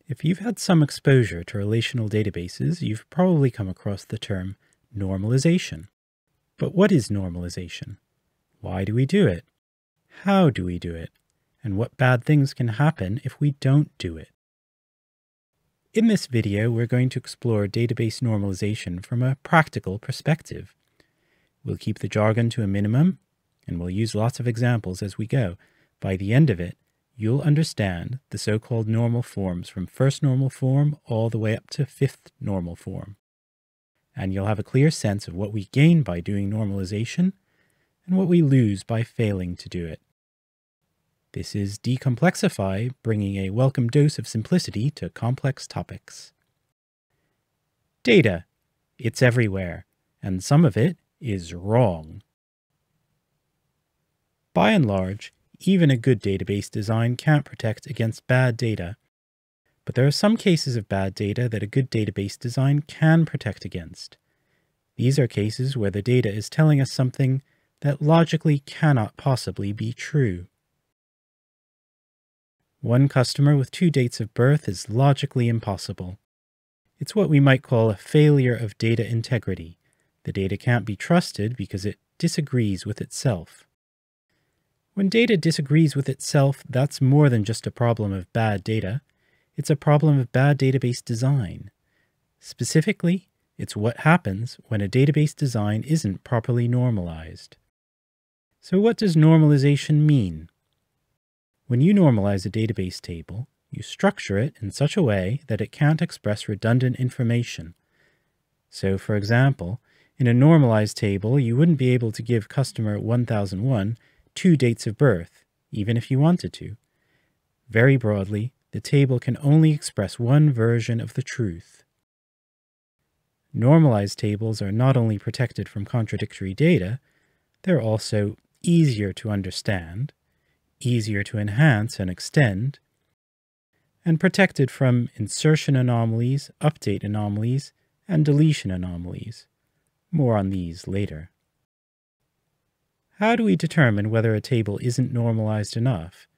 If you've had some exposure to relational databases, you've probably come across the term normalization. But what is normalization? Why do we do it? How do we do it? And what bad things can happen if we don't do it? In this video, we're going to explore database normalization from a practical perspective. We'll keep the jargon to a minimum, and we'll use lots of examples as we go. By the end of it, you'll understand the so-called normal forms from first normal form all the way up to fifth normal form. And you'll have a clear sense of what we gain by doing normalization and what we lose by failing to do it. This is Decomplexify, bringing a welcome dose of simplicity to complex topics. Data. It's everywhere, and some of it is wrong. By and large, even a good database design can't protect against bad data, but there are some cases of bad data that a good database design can protect against. These are cases where the data is telling us something that logically cannot possibly be true. One customer with 2 dates of birth is logically impossible. It's what we might call a failure of data integrity. The data can't be trusted because it disagrees with itself. When data disagrees with itself, that's more than just a problem of bad data. It's a problem of bad database design. Specifically, it's what happens when a database design isn't properly normalized. So what does normalization mean? When you normalize a database table, you structure it in such a way that it can't express redundant information. So, for example, in a normalized table, you wouldn't be able to give customer 1001 2 dates of birth, even if you wanted to. Very broadly, the table can only express one version of the truth. Normalized tables are not only protected from contradictory data, they're also easier to understand, easier to enhance and extend, and protected from insertion anomalies, update anomalies, and deletion anomalies. More on these later. How do we determine whether a table isn't normalized enough?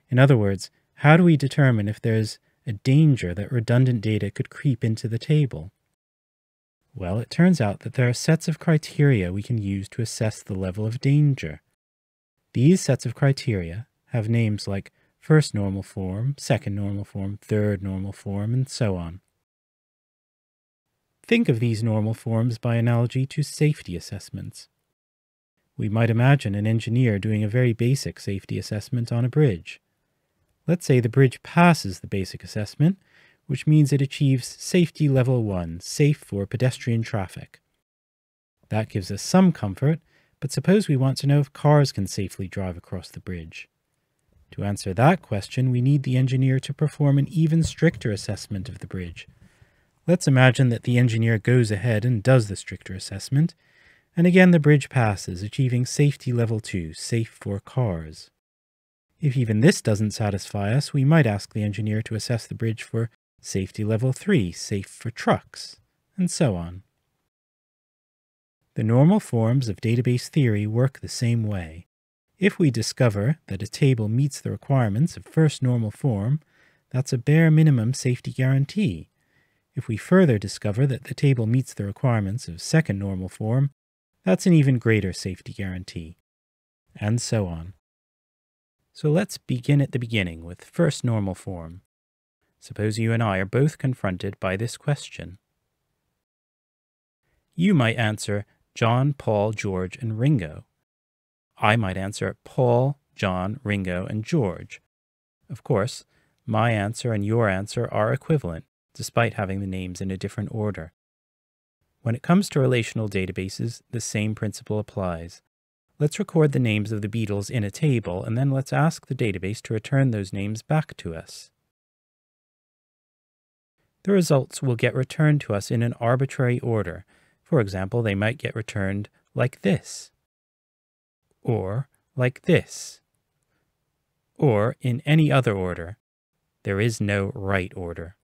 In other words, how do we determine if there's a danger that redundant data could creep into the table? Well, it turns out that there are sets of criteria we can use to assess the level of danger. These sets of criteria have names like first normal form, second normal form, third normal form, and so on. Think of these normal forms by analogy to safety assessments. We might imagine an engineer doing a very basic safety assessment on a bridge. Let's say the bridge passes the basic assessment, which means it achieves safety level 1, safe for pedestrian traffic. That gives us some comfort, but suppose we want to know if cars can safely drive across the bridge. To answer that question, we need the engineer to perform an even stricter assessment of the bridge. Let's imagine that the engineer goes ahead and does the stricter assessment, and again the bridge passes, achieving safety level 2, safe for cars. If even this doesn't satisfy us, we might ask the engineer to assess the bridge for safety level 3, safe for trucks, and so on. The normal forms of database theory work the same way. If we discover that a table meets the requirements of first normal form, that's a bare minimum safety guarantee. If we further discover that the table meets the requirements of second normal form, that's an even greater safety guarantee, and so on. So let's begin at the beginning with first normal form. Suppose you and I are both confronted by this question. You might answer John, Paul, George, and Ringo. I might answer Paul, John, Ringo, and George. Of course, my answer and your answer are equivalent, despite having the names in a different order. When it comes to relational databases, the same principle applies. Let's record the names of the Beatles in a table, and then let's ask the database to return those names back to us. The results will get returned to us in an arbitrary order. For example, they might get returned like this, or like this, or in any other order. There is no right order.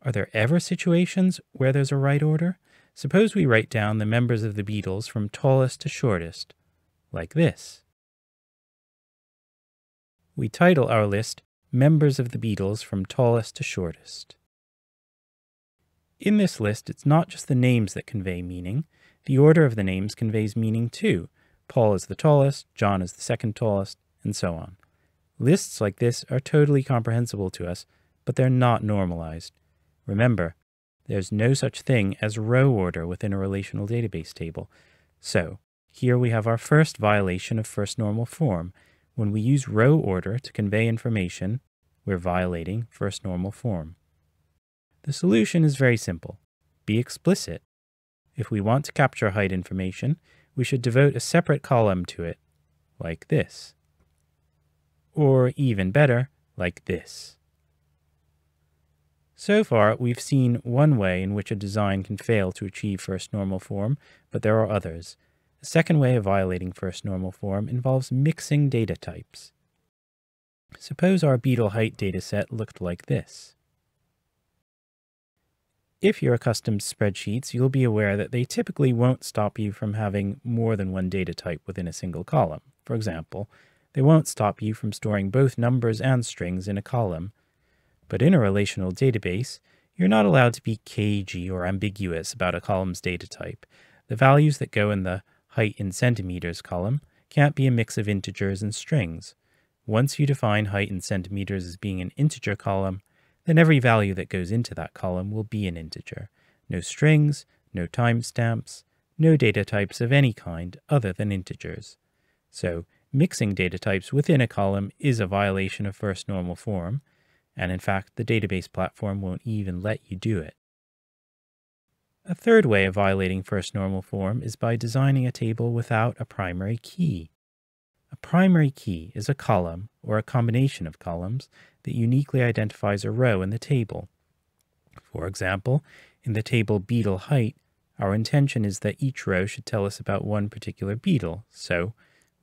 Are there ever situations where there's a right order? Suppose we write down the members of the Beatles from tallest to shortest, like this. We title our list members of the Beatles from tallest to shortest. In this list, it's not just the names that convey meaning. The order of the names conveys meaning too. Paul is the tallest, John is the second tallest, and so on. Lists like this are totally comprehensible to us, but they're not normalized. Remember, there's no such thing as row order within a relational database table. So, here we have our first violation of first normal form. When we use row order to convey information, we're violating first normal form. The solution is very simple. Be explicit. If we want to capture height information, we should devote a separate column to it, like this. Or even better, like this. So far, we've seen one way in which a design can fail to achieve first normal form, but there are others. A second way of violating first normal form involves mixing data types. Suppose our beetle height dataset looked like this. If you're accustomed to spreadsheets, you'll be aware that they typically won't stop you from having more than one data type within a single column. For example, they won't stop you from storing both numbers and strings in a column. But in a relational database, you're not allowed to be cagey or ambiguous about a column's data type. The values that go in the height in centimeters column can't be a mix of integers and strings. Once you define height in centimeters as being an integer column, then every value that goes into that column will be an integer. No strings, no timestamps, no data types of any kind other than integers. So, mixing data types within a column is a violation of first normal form, and in fact, the database platform won't even let you do it. A third way of violating first normal form is by designing a table without a primary key. A primary key is a column, or a combination of columns, that uniquely identifies a row in the table. For example, in the table beetle height, our intention is that each row should tell us about one particular beetle, so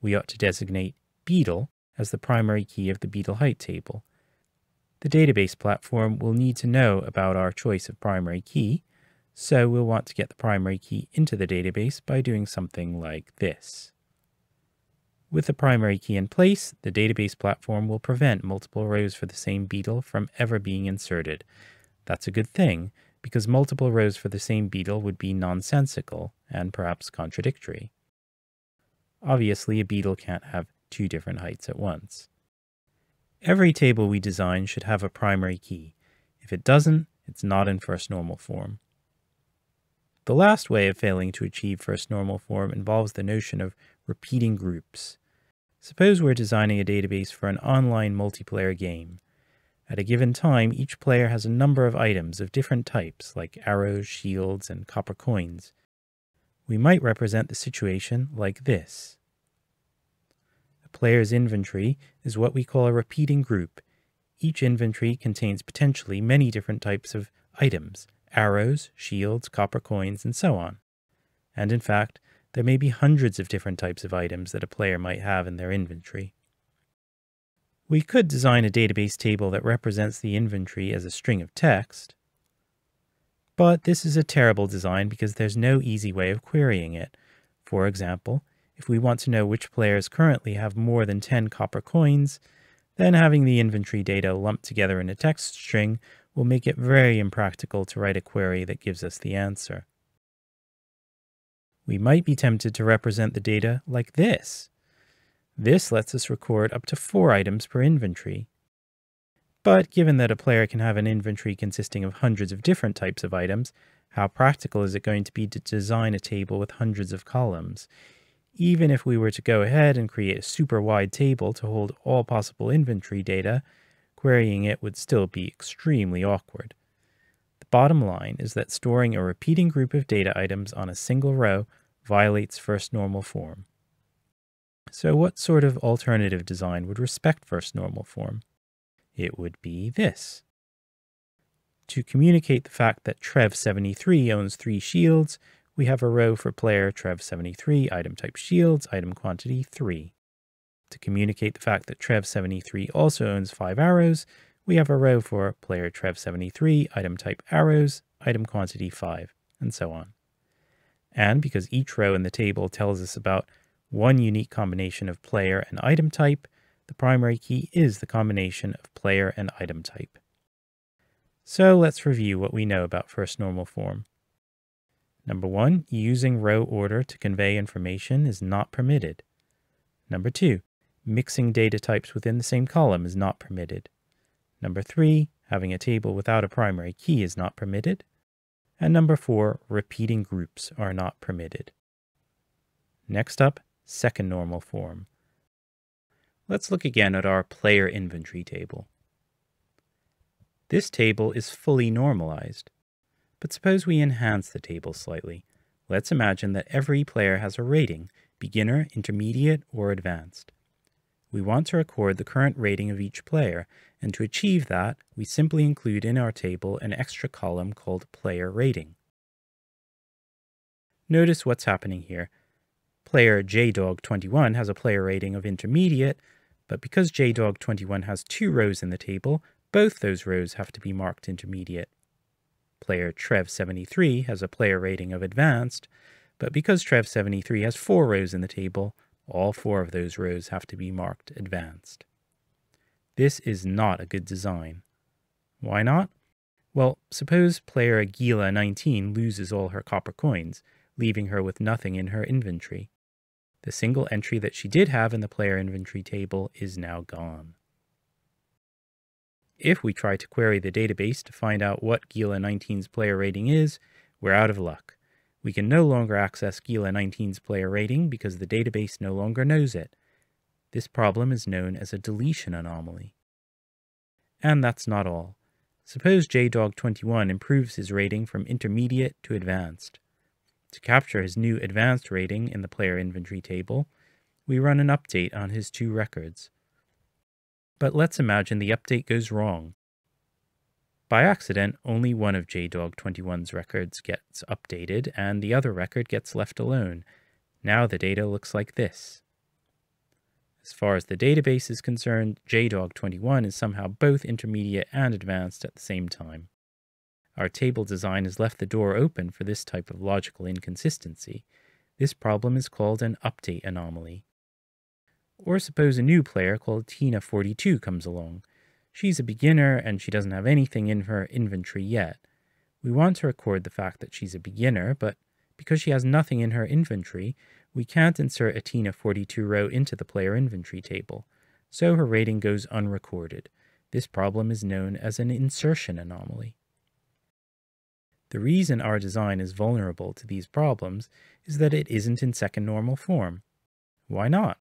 we ought to designate beetle as the primary key of the beetle height table. The database platform will need to know about our choice of primary key, so we'll want to get the primary key into the database by doing something like this. With the primary key in place, the database platform will prevent multiple rows for the same beetle from ever being inserted. That's a good thing, because multiple rows for the same beetle would be nonsensical and perhaps contradictory. Obviously, a beetle can't have two different heights at once. Every table we design should have a primary key. If it doesn't, it's not in first normal form. The last way of failing to achieve first normal form involves the notion of repeating groups. Suppose we're designing a database for an online multiplayer game. At a given time, each player has a number of items of different types, like arrows, shields, and copper coins. We might represent the situation like this. A player's inventory is what we call a repeating group. Each inventory contains potentially many different types of items, arrows, shields, copper coins, and so on. And in fact, there may be hundreds of different types of items that a player might have in their inventory. We could design a database table that represents the inventory as a string of text, but this is a terrible design because there's no easy way of querying it. For example, if we want to know which players currently have more than 10 copper coins, then having the inventory data lumped together in a text string will make it very impractical to write a query that gives us the answer. We might be tempted to represent the data like this. This lets us record up to 4 items per inventory. But given that a player can have an inventory consisting of hundreds of different types of items, how practical is it going to be to design a table with hundreds of columns? Even if we were to go ahead and create a super wide table to hold all possible inventory data, querying it would still be extremely awkward. The bottom line is that storing a repeating group of data items on a single row violates first normal form. So what sort of alternative design would respect first normal form? It would be this. To communicate the fact that Trev73 owns 3 shields, we have a row for player Trev73, item type shields, item quantity 3. To communicate the fact that Trev73 also owns 5 arrows, we have a row for player Trev73, item type arrows, item quantity 5, and so on. And because each row in the table tells us about one unique combination of player and item type, The primary key is the combination of player and item type. So let's review what we know about first normal form. Number 1, using row order to convey information is not permitted. Number 2, mixing data types within the same column is not permitted. Number 3, having a table without a primary key is not permitted. And number 4, repeating groups are not permitted. Next up, second normal form. Let's look again at our player inventory table. This table is fully normalized, but suppose we enhance the table slightly. Let's imagine that every player has a rating, beginner, intermediate, or advanced. We want to record the current rating of each player, and to achieve that, we simply include in our table an extra column called player rating. Notice what's happening here. Player JDog21 has a player rating of intermediate, but because JDog21 has 2 rows in the table, both those rows have to be marked intermediate. Player Trev73 has a player rating of advanced, but because Trev73 has 4 rows in the table, all 4 of those rows have to be marked advanced. This is not a good design. Why not? Well, suppose player Gila19 loses all her copper coins, leaving her with nothing in her inventory. The single entry that she did have in the player inventory table is now gone. If we try to query the database to find out what Gila19's player rating is, we're out of luck. We can no longer access Gila19's player rating because the database no longer knows it. This problem is known as a deletion anomaly. And that's not all. Suppose JDog21 improves his rating from intermediate to advanced. To capture his new advanced rating in the player inventory table, we run an update on his 2 records. But let's imagine the update goes wrong. By accident, only one of JDog21's records gets updated, and the other record gets left alone. Now the data looks like this. As far as the database is concerned, JDog21 is somehow both intermediate and advanced at the same time. Our table design has left the door open for this type of logical inconsistency. This problem is called an update anomaly. Or suppose a new player called Tina42 comes along. She's a beginner and she doesn't have anything in her inventory yet. We want to record the fact that she's a beginner, but because she has nothing in her inventory, we can't insert a Tina42 row into the player inventory table, so her rating goes unrecorded. This problem is known as an insertion anomaly. The reason our design is vulnerable to these problems is that it isn't in second normal form. Why not?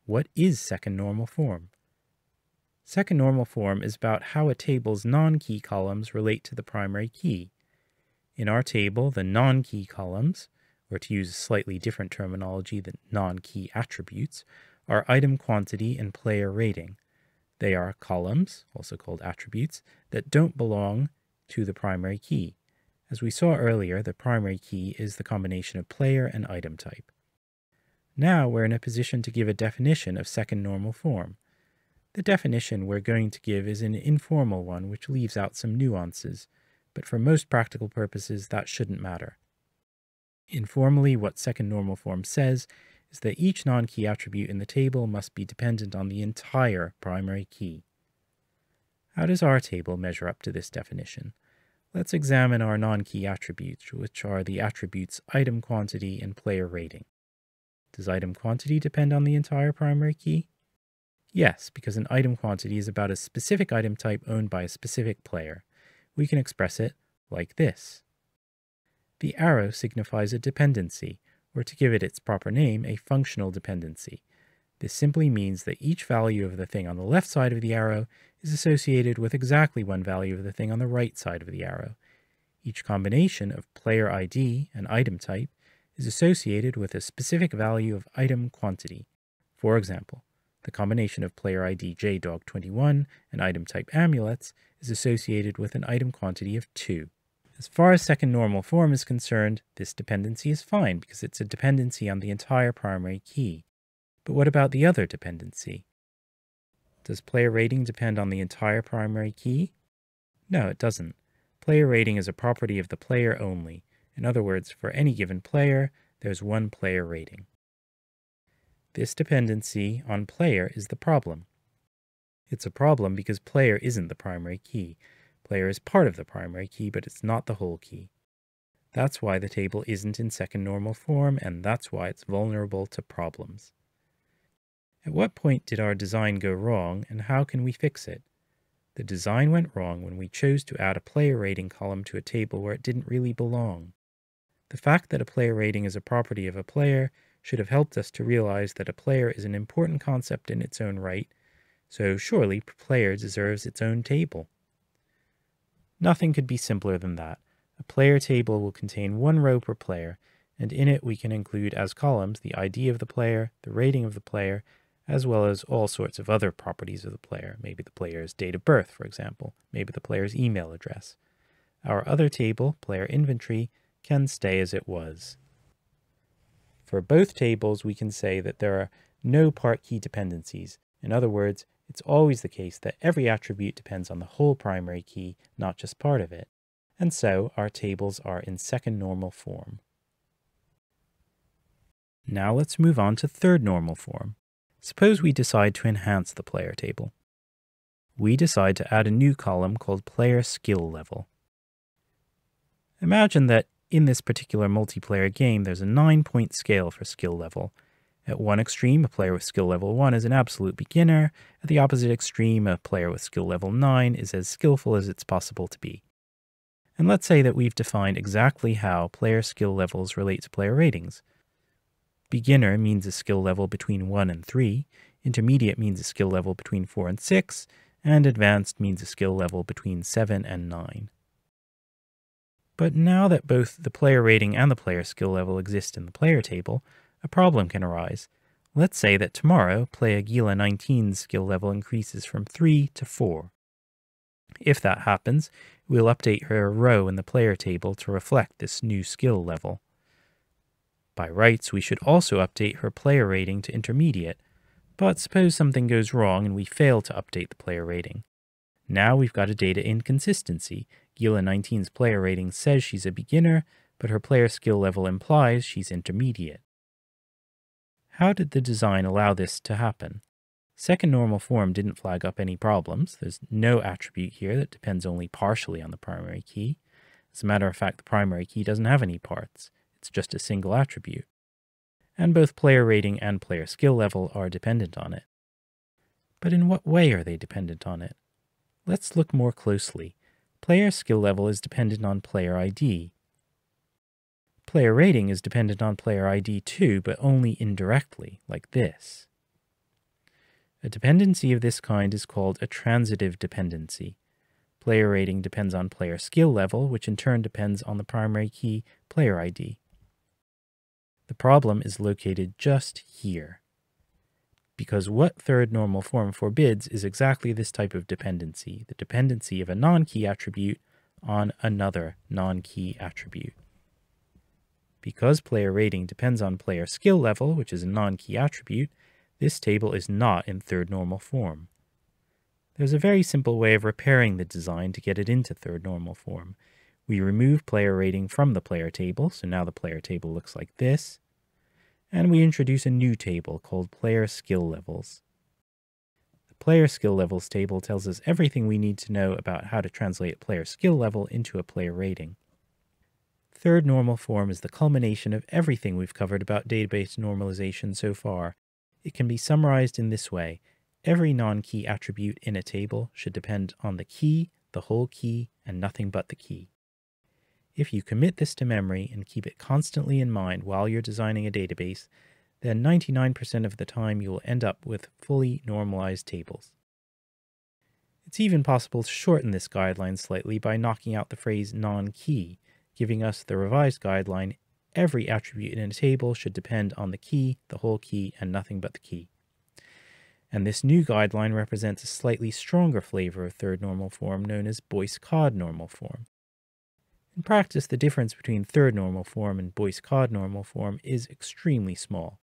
What is second normal form? Second normal form is about how a table's non-key columns relate to the primary key. In our table, the non-key columns, or to use a slightly different terminology than non-key attributes, are item quantity and player rating. They are columns, also called attributes, that don't belong to the primary key. As we saw earlier, the primary key is the combination of player and item type. Now we're in a position to give a definition of second normal form. The definition we're going to give is an informal one which leaves out some nuances, but for most practical purposes that shouldn't matter. Informally, what second normal form says is that each non-key attribute in the table must be dependent on the entire primary key. How does our table measure up to this definition? Let's examine our non-key attributes, which are the attributes item quantity and player rating. Does item quantity depend on the entire primary key? Yes, because an item quantity is about a specific item type owned by a specific player. We can express it like this. The arrow signifies a dependency, or to give it its proper name, a functional dependency. This simply means that each value of the thing on the left side of the arrow is associated with exactly one value of the thing on the right side of the arrow. Each combination of player ID and item type is associated with a specific value of item quantity. For example, the combination of player ID JDog21 and item type amulets is associated with an item quantity of 2. As far as second normal form is concerned, this dependency is fine because it's a dependency on the entire primary key. But what about the other dependency? Does player rating depend on the entire primary key? No, it doesn't. Player rating is a property of the player only. In other words, for any given player, there's one player rating. This dependency on player is the problem. It's a problem because player isn't the primary key. Player is part of the primary key, but it's not the whole key. That's why the table isn't in second normal form, and that's why it's vulnerable to problems. At what point did our design go wrong, and how can we fix it? The design went wrong when we chose to add a player rating column to a table where it didn't really belong. The fact that a player rating is a property of a player should have helped us to realize that a player is an important concept in its own right, so surely player deserves its own table. Nothing could be simpler than that. A player table will contain one row per player, and in it we can include as columns the ID of the player, the rating of the player, as well as all sorts of other properties of the player, maybe the player's date of birth, for example, maybe the player's email address. Our other table, player inventory, can stay as it was. For both tables, we can say that there are no part key dependencies. In other words, it's always the case that every attribute depends on the whole primary key, not just part of it. And so our tables are in second normal form. Now let's move on to third normal form. Suppose we decide to enhance the player table. We decide to add a new column called player skill level. Imagine that in this particular multiplayer game, there's a 9-point scale for skill level. At one extreme, a player with skill level 1 is an absolute beginner. At the opposite extreme, a player with skill level 9 is as skillful as it's possible to be. And let's say that we've defined exactly how player skill levels relate to player ratings. Beginner means a skill level between 1 and 3, intermediate means a skill level between 4 and 6, and advanced means a skill level between 7 and 9. But now that both the player rating and the player skill level exist in the player table, a problem can arise. Let's say that tomorrow, player Gila 19's skill level increases from 3 to 4. If that happens, we'll update her row in the player table to reflect this new skill level. By rights, we should also update her player rating to intermediate, but suppose something goes wrong and we fail to update the player rating. Now we've got a data inconsistency. Gila 19's player rating says she's a beginner, but her player skill level implies she's intermediate. How did the design allow this to happen? Second normal form didn't flag up any problems. There's no attribute here that depends only partially on the primary key. As a matter of fact, the primary key doesn't have any parts. It's just a single attribute. And both player rating and player skill level are dependent on it. But in what way are they dependent on it? Let's look more closely. Player skill level is dependent on player ID. Player rating is dependent on player ID too, but only indirectly, like this. A dependency of this kind is called a transitive dependency. Player rating depends on player skill level, which in turn depends on the primary key, player ID. The problem is located just here. Because what third normal form forbids is exactly this type of dependency, the dependency of a non-key attribute on another non-key attribute. Because player rating depends on player skill level, which is a non-key attribute, this table is not in third normal form. There's a very simple way of repairing the design to get it into third normal form. We remove player rating from the player table, so now the player table looks like this, and we introduce a new table called player skill levels. The player skill levels table tells us everything we need to know about how to translate a player skill level into a player rating. Third normal form is the culmination of everything we've covered about database normalization so far. It can be summarized in this way. Every non-key attribute in a table should depend on the key, the whole key, and nothing but the key. If you commit this to memory and keep it constantly in mind while you're designing a database, then 99% of the time you will end up with fully normalized tables. It's even possible to shorten this guideline slightly by knocking out the phrase non-key, giving us the revised guideline: every attribute in a table should depend on the key, the whole key, and nothing but the key. And this new guideline represents a slightly stronger flavor of third normal form known as Boyce-Codd Normal Form. In practice, the difference between third normal form and Boyce-Codd Normal Form is extremely small,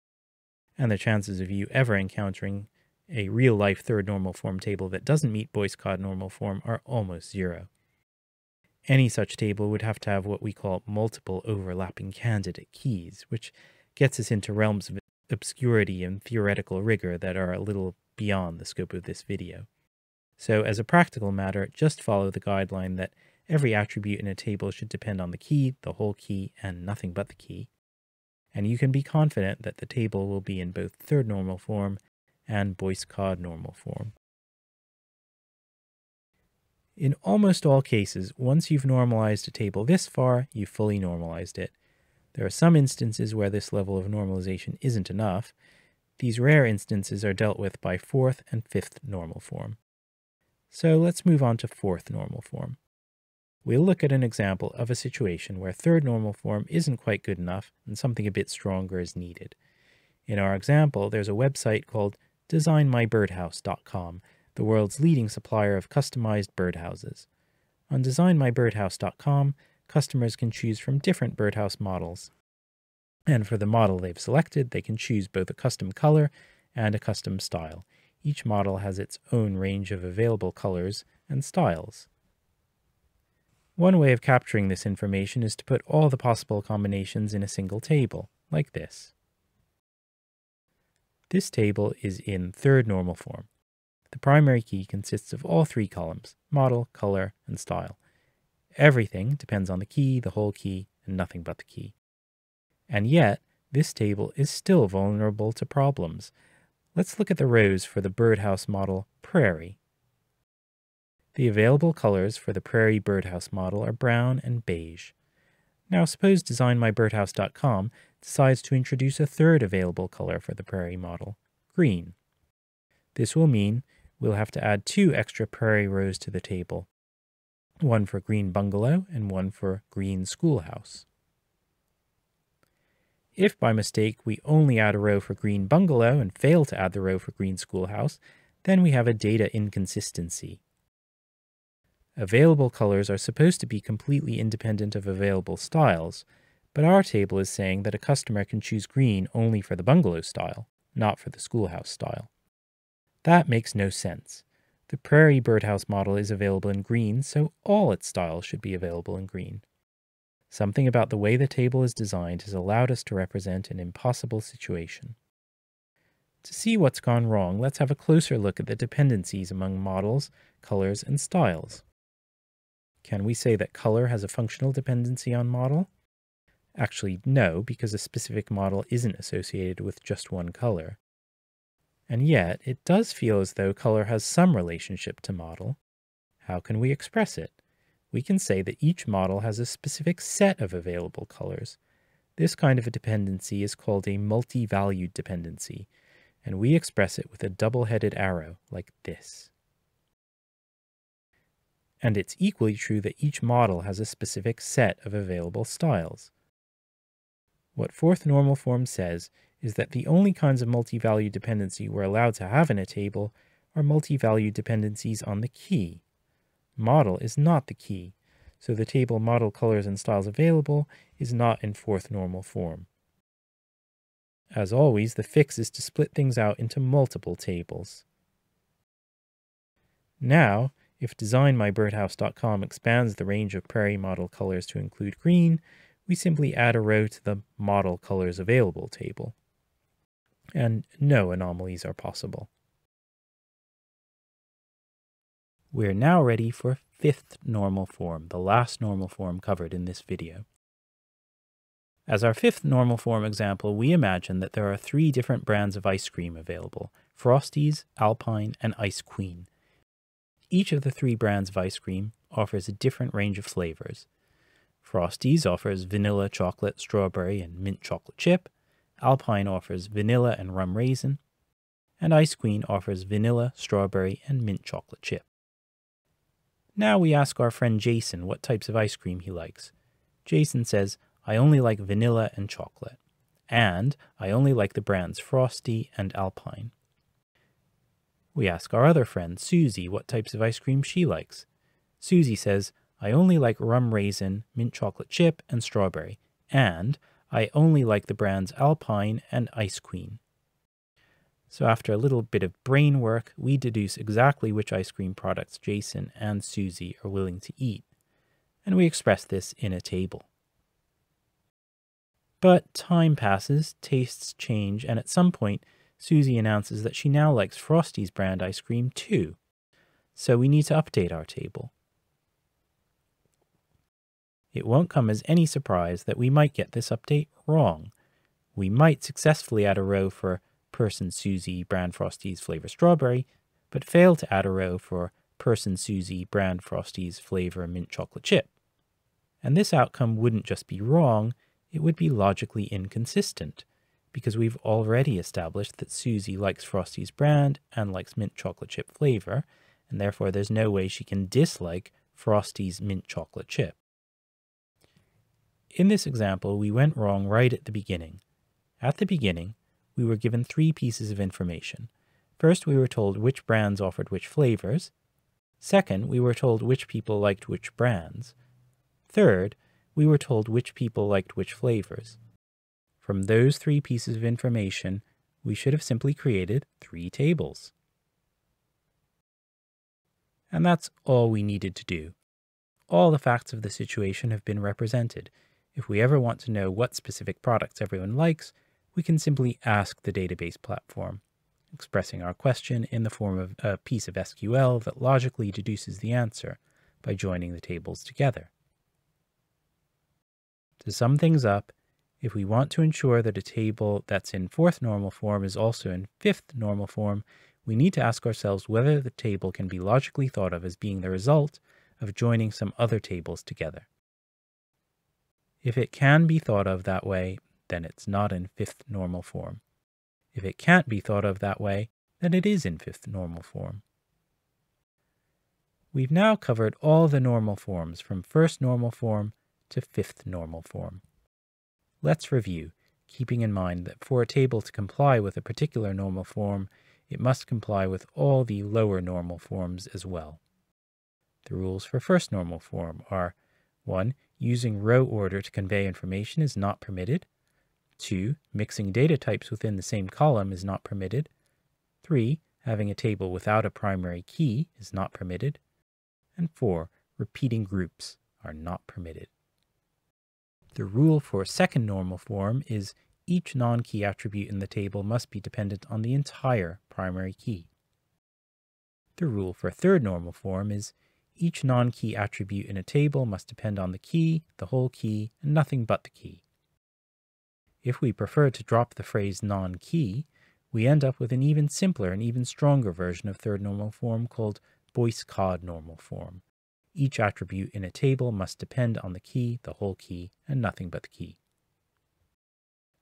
and the chances of you ever encountering a real-life third normal form table that doesn't meet Boyce-Codd Normal Form are almost zero. Any such table would have to have what we call multiple overlapping candidate keys, which gets us into realms of obscurity and theoretical rigor that are a little beyond the scope of this video. So as a practical matter, just follow the guideline that every attribute in a table should depend on the key, the whole key, and nothing but the key. And you can be confident that the table will be in both third normal form and Boyce-Codd normal form. In almost all cases, once you've normalized a table this far, you've fully normalized it. There are some instances where this level of normalization isn't enough. These rare instances are dealt with by fourth and fifth normal form. So let's move on to fourth normal form. We'll look at an example of a situation where third normal form isn't quite good enough and something a bit stronger is needed. In our example, there's a website called designmybirdhouse.com, the world's leading supplier of customized birdhouses. On designmybirdhouse.com, customers can choose from different birdhouse models. And for the model they've selected, they can choose both a custom color and a custom style. Each model has its own range of available colors and styles. One way of capturing this information is to put all the possible combinations in a single table, like this. This table is in third normal form. The primary key consists of all three columns: model, color, and style. Everything depends on the key, the whole key, and nothing but the key. And yet, this table is still vulnerable to problems. Let's look at the rows for the birdhouse model Prairie. The available colors for the Prairie birdhouse model are brown and beige. Now suppose designmybirdhouse.com decides to introduce a third available color for the Prairie model, green. This will mean we'll have to add 2 extra Prairie rows to the table, one for green bungalow and one for green schoolhouse. If by mistake we only add a row for green bungalow and fail to add the row for green schoolhouse, then we have a data inconsistency. Available colors are supposed to be completely independent of available styles, but our table is saying that a customer can choose green only for the bungalow style, not for the schoolhouse style. That makes no sense. The Prairie birdhouse model is available in green, so all its styles should be available in green. Something about the way the table is designed has allowed us to represent an impossible situation. To see what's gone wrong, let's have a closer look at the dependencies among models, colors, and styles. Can we say that color has a functional dependency on model? Actually, no, because a specific model isn't associated with just one color. And yet, it does feel as though color has some relationship to model. How can we express it? We can say that each model has a specific set of available colors. This kind of a dependency is called a multi-valued dependency, and we express it with a double-headed arrow like this. And it's equally true that each model has a specific set of available styles. What fourth normal form says is that the only kinds of multi-valued dependency we're allowed to have in a table are multi-valued dependencies on the key. Model is not the key, so the table model colors and styles available is not in fourth normal form. As always, the fix is to split things out into multiple tables. Now, if designmybirdhouse.com expands the range of Prairie model colors to include green, we simply add a row to the model colors available table. And no anomalies are possible. We're now ready for fifth normal form, the last normal form covered in this video. As our fifth normal form example, we imagine that there are 3 different brands of ice cream available: Frosties, Alpine, and Ice Queen. Each of the 3 brands of ice cream offers a different range of flavors. Frosties offers vanilla, chocolate, strawberry, and mint chocolate chip. Alpine offers vanilla and rum raisin. And Ice Queen offers vanilla, strawberry, and mint chocolate chip. Now we ask our friend Jason what types of ice cream he likes. Jason says, "I only like vanilla and chocolate." And "I only like the brands Frosty and Alpine." We ask our other friend, Susie, what types of ice cream she likes. Susie says, "I only like rum raisin, mint chocolate chip, and strawberry. And I only like the brands Alpine and Ice Queen." So after a little bit of brain work, we deduce exactly which ice cream products Jason and Susie are willing to eat. And we express this in a table. But time passes, tastes change, and at some point, Susie announces that she now likes Frosty's brand ice cream too. so we need to update our table. It won't come as any surprise that we might get this update wrong. We might successfully add a row for person Susie brand Frosties flavor strawberry, but fail to add a row for person Susie brand Frosties flavor mint chocolate chip. And this outcome wouldn't just be wrong, it would be logically inconsistent, because we've already established that Susie likes Frosties brand and likes mint chocolate chip flavor, and therefore there's no way she can dislike Frosties mint chocolate chip. In this example, we went wrong right at the beginning. At the beginning, we were given 3 pieces of information. First, we were told which brands offered which flavors. Second, we were told which people liked which brands. Third, we were told which people liked which flavors. From those 3 pieces of information, we should have simply created 3 tables. And that's all we needed to do. All the facts of the situation have been represented. If we ever want to know what specific products everyone likes, we can simply ask the database platform, expressing our question in the form of a piece of SQL that logically deduces the answer by joining the tables together. To sum things up, if we want to ensure that a table that's in 4th normal form is also in 5th normal form, we need to ask ourselves whether the table can be logically thought of as being the result of joining some other tables together. If it can be thought of that way, then it's not in 5th normal form. If it can't be thought of that way, then it is in 5th normal form. We've now covered all the normal forms from 1st normal form to 5th normal form. Let's review, keeping in mind that for a table to comply with a particular normal form, it must comply with all the lower normal forms as well. The rules for 1st normal form are 1. Using row order to convey information is not permitted. 2. Mixing data types within the same column is not permitted. 3. Having a table without a primary key is not permitted. And 4. Repeating groups are not permitted. The rule for 2nd normal form is each non-key attribute in the table must be dependent on the entire primary key. The rule for 3rd normal form is each non-key attribute in a table must depend on the key, the whole key, and nothing but the key. If we prefer to drop the phrase non-key, we end up with an even simpler and even stronger version of 3rd normal form called Boyce-Codd Normal Form. Each attribute in a table must depend on the key, the whole key, and nothing but the key.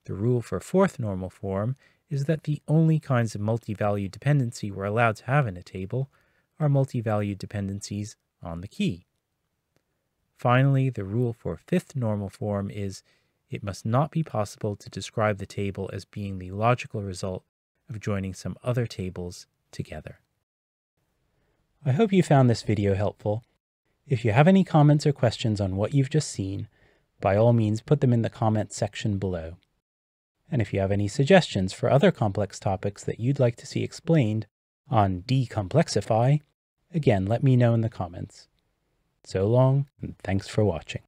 The rule for 4th normal form is that the only kinds of multi-valued dependency we're allowed to have in a table are multi-valued dependencies on the key. Finally, the rule for 5th normal form is it must not be possible to describe the table as being the logical result of joining some other tables together. I hope you found this video helpful. If you have any comments or questions on what you've just seen, by all means put them in the comments section below. And if you have any suggestions for other complex topics that you'd like to see explained on Decomplexify, again, let me know in the comments. So long, and thanks for watching.